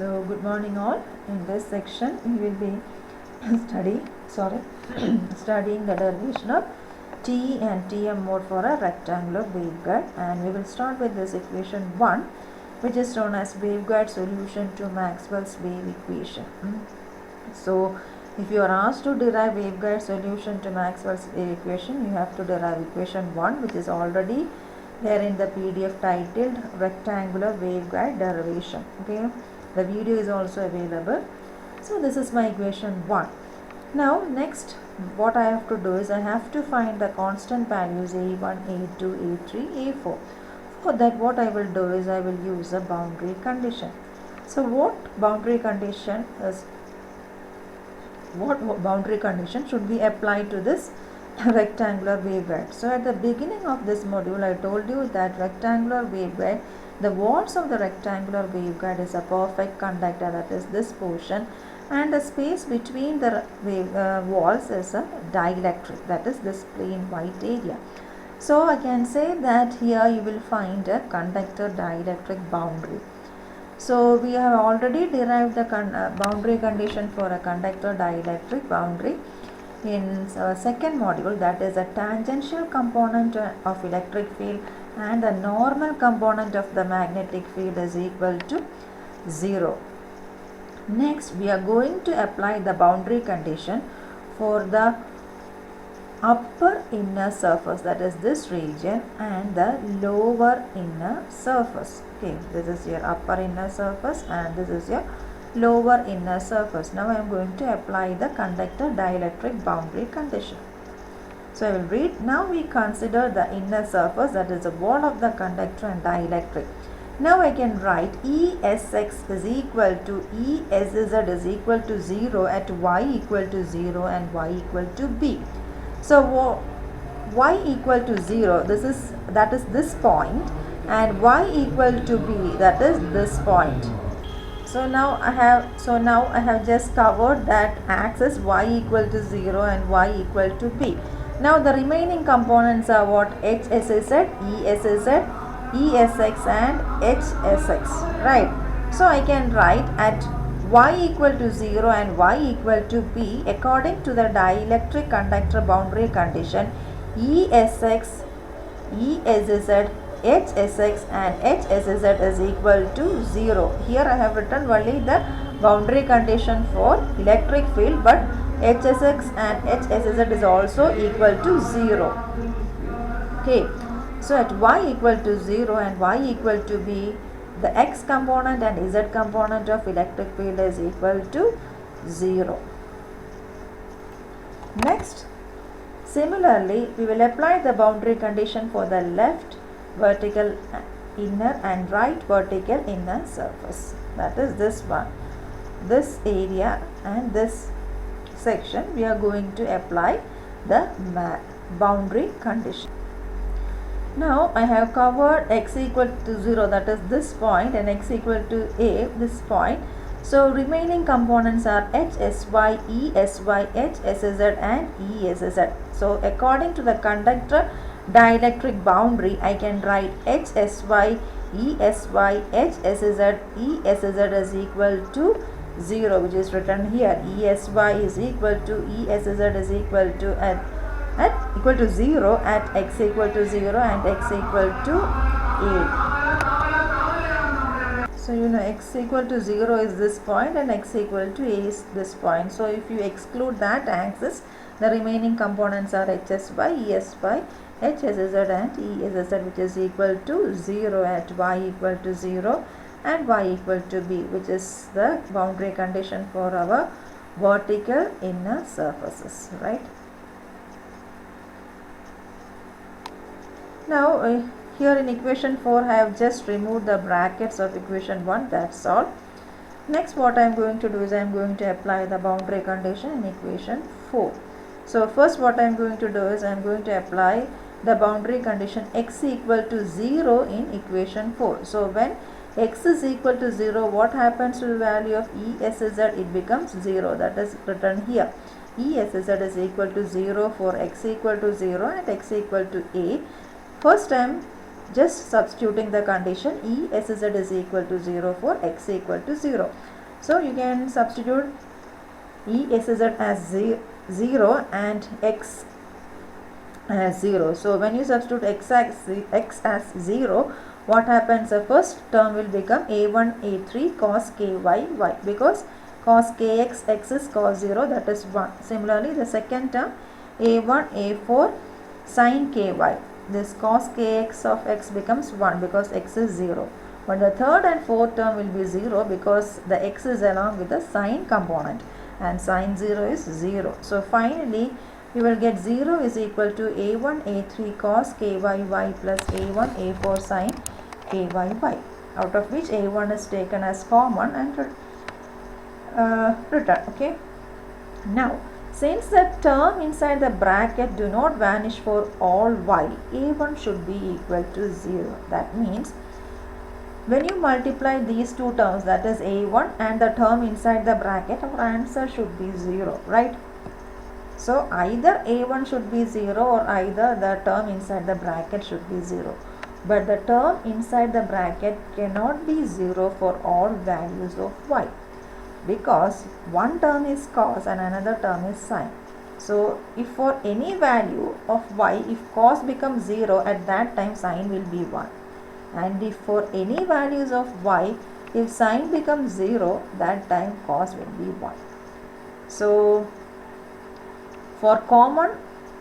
So good morning all. In this section we will be studying the derivation of TE and TM mode for a rectangular waveguide, and we will start with this equation 1, which is known as waveguide solution to Maxwell's wave equation. So if you are asked to derive waveguide solution to Maxwell's wave equation, you have to derive equation 1, which is already there in the PDF titled rectangular waveguide derivation. Okay, the video is also available. So this is my equation 1. Now next what I have to do is I have to find the constant values a1, a2, a3, a4. For that what I will do is I will use a boundary condition. So what boundary condition should be applied to this rectangular waveguide? So at the beginning of this module I told you that rectangular waveguide, the walls of the rectangular waveguide is a perfect conductor, that is this portion, and the space between the walls is a dielectric, that is this plain white area. So I can say that here you will find a conductor dielectric boundary. So we have already derived the boundary condition for a conductor dielectric boundary in our second module, that is a tangential component of electric field and the normal component of the magnetic field is equal to 0. Next we are going to apply the boundary condition for the upper inner surface, that is this region, and the lower inner surface. Okay, this is your upper inner surface and this is your lower inner surface. Now I am going to apply the conductor dielectric boundary condition. So I will read. Now we consider the inner surface, that is the wall of the conductor and dielectric. Now I can write ESX is equal to ESZ is equal to 0 at y equal to 0 and y equal to b. So y equal to 0, that is this point, and y equal to b, that is this point. So now I have just covered that axis y equal to 0 and y equal to b. Now the remaining components are what? HSZ, ESZ, ESX and HSX, right? So I can write at y equal to 0 and y equal to b, according to the dielectric conductor boundary condition, ESX, ESZ, HSX and HSZ is equal to 0. Here I have written only the boundary condition for electric field, but HSX and HSZ is also equal to 0. Okay, so at y equal to 0 and y equal to b, the x component and z component of electric field is equal to 0. Next, similarly, we will apply the boundary condition for the left vertical inner and right vertical inner surface, that is this one. This area and this section we are going to apply the boundary condition. Now I have covered x equal to 0, that is this point, and x equal to a, this point. So remaining components are HSY, ESY, HSZ and ESZ. So according to the conductor dielectric boundary, I can write HSY, ESY, HSZ, ESZ is equal to 0, which is written here. ESY is equal to ESZ is equal to equal to 0 at x equal to 0 and x equal to a. So you know x equal to 0 is this point and x equal to a is this point. So if you exclude that axis, the remaining components are HSY, ESY, HSZ and ESZ, which is equal to 0 at y equal to 0 and y equal to b, which is the boundary condition for our vertical inner surfaces, right? Now here in equation 4 I have just removed the brackets of equation 1, that's all. Next what I am going to do is I am going to apply the boundary condition in equation 4. So first what I am going to do is I am going to apply the boundary condition x equal to 0 in equation 4. So when x is equal to 0, what happens to the value of ESZ? It becomes 0, that is written here. ESZ is equal to 0 for x equal to 0 and x equal to a. First time just substituting the condition E SZ is equal to 0 for x equal to 0. So you can substitute E SZ as 0 and x as 0. So when you substitute x as 0, what happens? The first term will become a1 a3 cos ky y, because cos kx x is cos 0, that is 1. Similarly, the second term a1 a4 sin ky, this cos kx of x becomes 1 because x is 0. But the third and fourth term will be 0 because the x is along with the sine component, and sine 0 is 0. So finally you will get 0 is equal to a1 a3 cos ky y plus a1 a4 sin ky y, out of which a1 is taken as common and written. Okay. Now, since the term inside the bracket do not vanish for all y, a1 should be equal to 0. That means when you multiply these two terms, that is a1 and the term inside the bracket, our answer should be 0, right? So either a1 should be 0 or either the term inside the bracket should be 0. But the term inside the bracket cannot be 0 for all values of y, because one term is cos and another term is sine. So if for any value of y, if cos becomes 0, at that time sine will be 1. And if for any values of y, if sine becomes 0, that time cos will be 1. So for common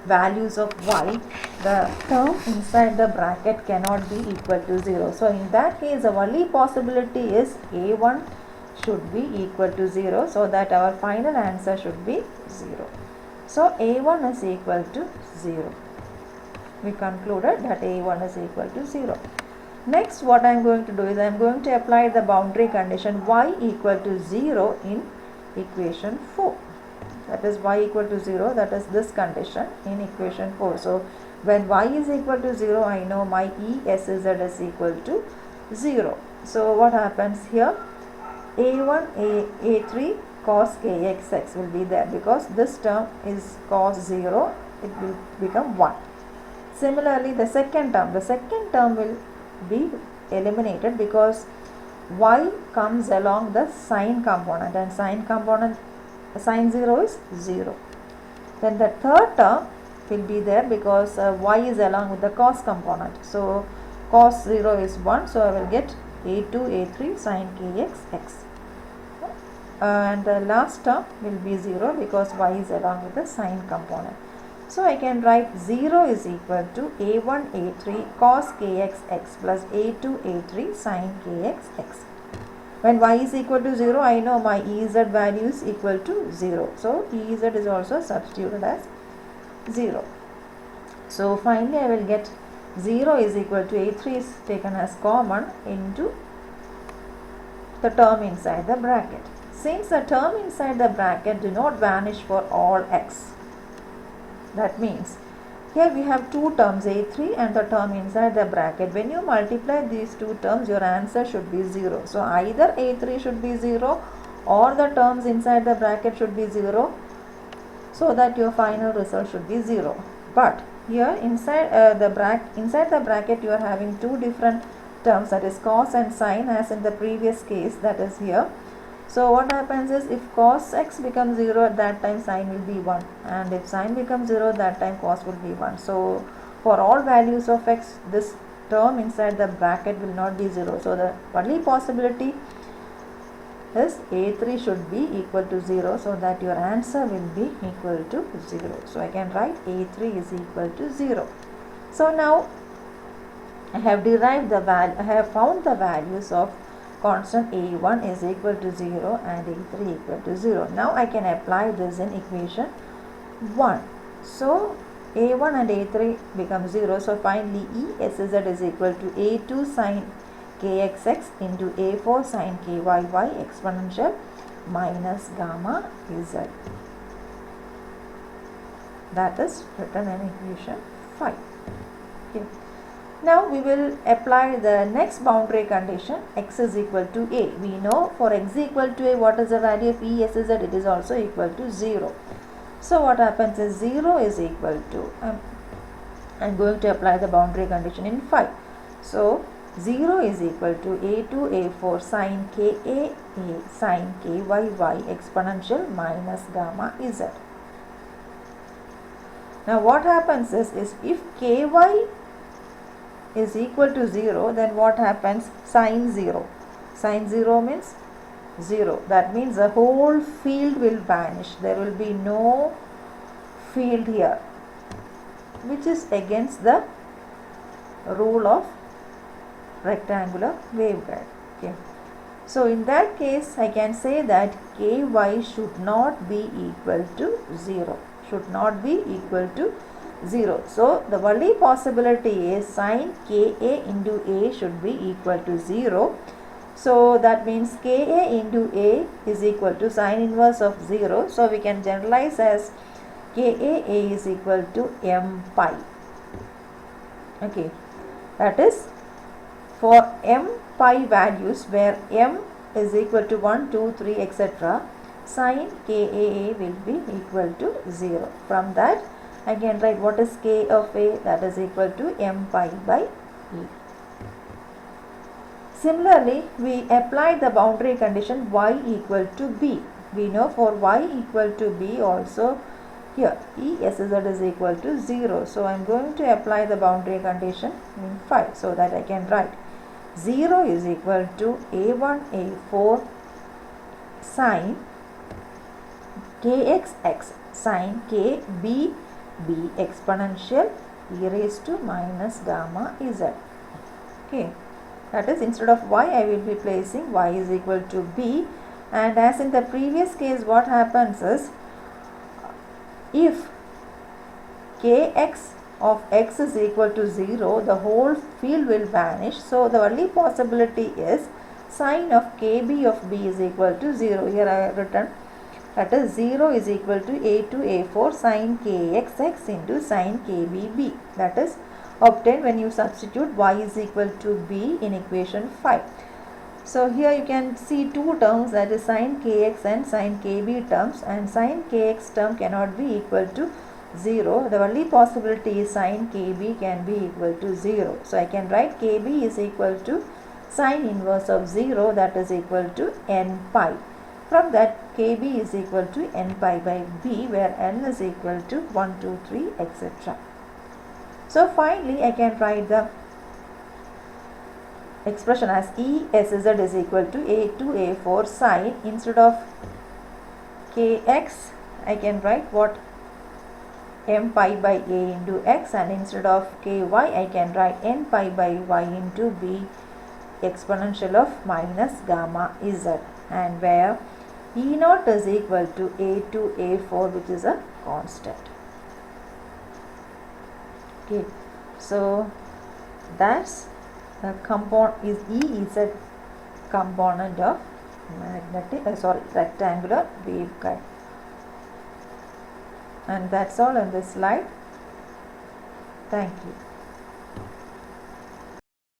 values of y, the term inside the bracket cannot be equal to 0. So in that case, the only possibility is a1 should be equal to 0, so that our final answer should be 0. So a1 is equal to 0. We concluded that a1 is equal to 0. Next, what I am going to do is I am going to apply the boundary condition y equal to 0 in equation 4. That is y equal to 0, that is this condition in equation 4. So when y is equal to 0, I know my E SZ is equal to 0. So what happens here? a1 a3 cos kxx will be there, because this term is cos 0, it will become 1. Similarly, the second term will be eliminated because y comes along the sine component, and sine 0 is 0. Then the third term will be there because y is along with the cos component. So cos 0 is 1, so I will get a2 a3 sin kx. And the last term will be 0 because y is along with the sine component. So I can write 0 is equal to a1 a3 cos kxx plus a2 a3 sin kxx. When y is equal to 0, I know my Ez value is equal to 0. So Ez is also substituted as 0. So finally I will get 0 is equal to a3 is taken as common into the term inside the bracket. Since the term inside the bracket do not vanish for all x, that means here we have two terms, a3 and the term inside the bracket. When you multiply these two terms, your answer should be 0. So either a3 should be 0 or the terms inside the bracket should be 0, so that your final result should be 0. But here inside the bracket you are having two different terms, that is cos and sine, as in the previous case, that is here. So what happens is, if cos x becomes 0, at that time sine will be 1, and if sine becomes 0, that time cos will be 1. So for all values of x, this term inside the bracket will not be 0. So the only possibility is a3 should be equal to 0, so that your answer will be equal to 0. So I can write a3 is equal to 0. So now I have derived the value, I have found the values of constant a1 is equal to 0 and a3 equal to 0. Now I can apply this in equation 1. So a1 and a3 become 0. So finally E SZ is equal to a2 sin kxx into a4 sin kyy exponential minus gamma z. That is written in equation 5. Okay. Now we will apply the next boundary condition, x is equal to a. We know for x equal to a, what is the value of E SZ? It is also equal to 0. So what happens is 0 is equal to, I am going to apply the boundary condition in 5. So 0 is equal to a2 a4 sine ka a sine ky y exponential minus gamma z. Now what happens is if ky is equal to 0, then what happens? Sine 0. Sine 0 means 0. That means the whole field will vanish. There will be no field here, which is against the rule of rectangular waveguide. Okay. So in that case, I can say that ky should not be equal to 0. Should not be equal to 0. So the only possibility is sine ka into a should be equal to 0. So that means ka into a is equal to sine inverse of 0. So we can generalize as ka is equal to m pi. Okay, that is for m pi values where m is equal to 1, 2, 3, etc. Sine ka will be equal to 0. From that I can write what is k of a, that is equal to m pi by e. Similarly, we apply the boundary condition y equal to b. We know for y equal to b also here Esz is equal to 0. So I am going to apply the boundary condition in 5 so that I can write 0 is equal to a1 a4 sine kxx sine k b b exponential e raised to minus gamma z. Okay, that is instead of y I will be placing y is equal to b, and as in the previous case what happens is if kx of x is equal to 0, the whole field will vanish. So the only possibility is sine of kb of b is equal to 0. Here I have written that is 0 is equal to a2 a4 sine kxx into sine kbb. That is obtained when you substitute y is equal to b in equation 5. So here you can see two terms, that is sine kx and sine kb terms, and sine kx term cannot be equal to 0. The only possibility is sine kb can be equal to 0. So I can write kb is equal to sine inverse of 0, that is equal to n pi. From that kb is equal to n pi by b, where n is equal to 1, 2, 3, etc. So finally I can write the expression as Esz is equal to a2 a4 sine, instead of kx I can write what m pi by a into x, and instead of ky I can write n pi by y into b exponential of minus gamma z, and where E0 is equal to a2 a4, which is a constant. Okay, so that's the component is E is a component of rectangular waveguide. And that's all in this slide. Thank you.